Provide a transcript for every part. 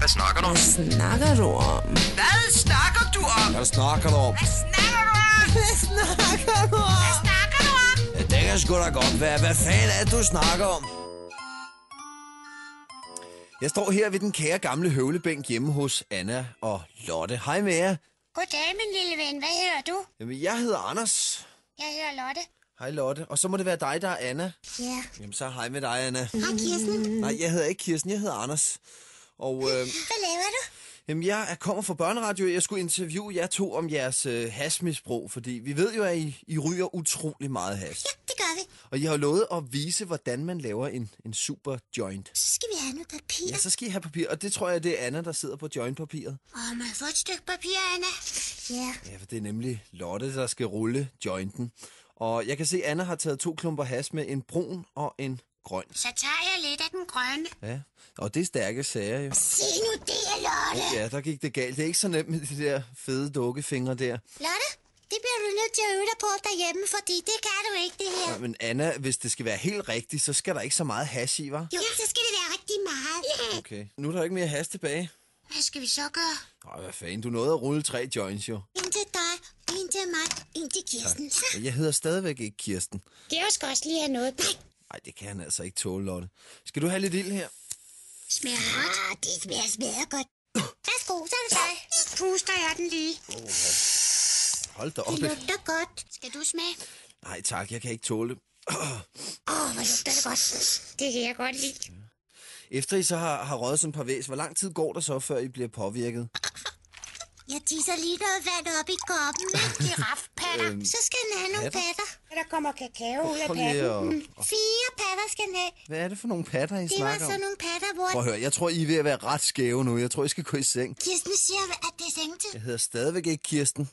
Hvad snakker du om? Hvad snakker du om? Hvad snakker du om? Hvad snakker du om? Hvad snakker du om? Hvad snakker du om? Hvad snakker du om? Ja, det kan sgu da godt være. Hvad fanden er det, du snakker om? Jeg står her ved den kære gamle høvlebænk hjemme hos Anna og Lotte. Hej med jer. Goddag, min lille ven. Hvad hedder du? Jamen, jeg hedder Anders. Jeg hedder Lotte. Hej Lotte. Og så må det være dig, der er Anna. Ja. Jamen, så hej med dig, Anna. Hej, Kirsten. Nej, jeg hedder ikke Kirsten, jeg hedder Anders. Og Hvad laver du? jamen, jeg kommer fra børneradio. Jeg skulle interviewe jer to om jeres hashmisbrug, fordi vi ved jo, at I ryger utrolig meget hash. Ja, det gør vi. Og I har lovet at vise, hvordan man laver en super joint. Så skal vi have noget papir. Ja, så skal I have papir, og det tror jeg, det er Anna, der sidder på jointpapiret. Må jeg få et stykke papir, Anna? Ja. Ja, for det er nemlig Lotte, der skal rulle jointen. Og jeg kan se, at Anna har taget 2 klumper hash med en brun og en grøn. Så tager jeg lidt af den grønne. Ja, og det er stærke sager jo. Se nu det, Lotte. Ja, der gik det galt. Det er ikke så nemt med de der fede dukkefingre der. Lotte, det bliver du nødt til at øve dig på derhjemme, fordi det kan du ikke, det her. Ja, men Anna, hvis det skal være helt rigtigt, så skal der ikke så meget hash i, hva'? Jo, så skal det være rigtig meget. Okay. Nu er der ikke mere hash tilbage. Hvad skal vi så gøre? Hvad fanden, du nåede at rulle 3 joints jo. En til dig, en til mig, en til Kirsten. Så. Jeg hedder stadigvæk ikke Kirsten. Det skal også lige have noget. Nej, det kan han altså ikke tåle, Lotte. Skal du have lidt ild her? Smager godt. Det smager godt. Værsgo, så er det dig. Så puster jeg den lige. Hold da op. Det lugter godt. Skal du smage? Nej tak, jeg kan ikke tåle det. Hvor lugter det godt. Det kan jeg godt lide. Efter I så har røget sådan et par væs, hvor lang tid går der så, før I bliver påvirket? Jeg tisser lige noget vand op i koppen. Giraffepatter. Så skal den have nogle patter. Der kommer kakao ud af Prøv lige patten. 4 patter skal den have. Hvad er det for nogle patter, I Det var snakker om? sådan nogle patter, hvor... Prøv at høre, jeg tror, I er ved at være ret skæve nu. Jeg tror, I skal gå i seng. Kirsten siger, at det er sengetid. Jeg hedder stadigvæk ikke Kirsten.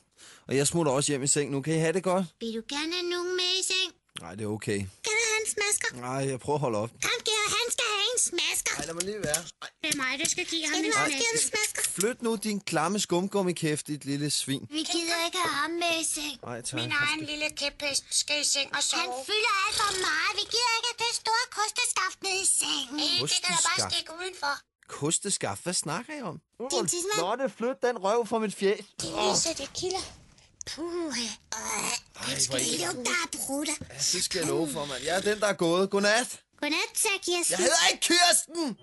Og jeg smutter også hjem i seng nu. Kan I have det godt? Vil du gerne have nogen med i seng? Nej, det er okay. Kan du have en smasker? Nej, jeg prøver at holde op. Kom, Gerard, han skal have en smasker. Nej, lad mig lige være. Ej. Det er mig, der skal give ham en smasker. Flyt nu din klamme skumgummikæft, dit lille svin. Vi gider ikke have ham med i seng. Nej, tak. Min egen lille kæphest skal i seng og sove. Han fylder alt for meget. Vi gider ikke have det store kosteskaft med i sengen. Det kan da bare Kosteskaft? stikke udenfor. Kosteskaft, hvad snakker I om? Din tidsmand. Lotte, flyt den røv fra mit fjæs. Det viser, det kilder. Puh. Det skal lige lugte af brutter. Ja, det skal jeg love for, mand. Jeg er den, der er gået. Godnat. Godnat, sagde Kirsten. Jeg hedder ikke Kirsten!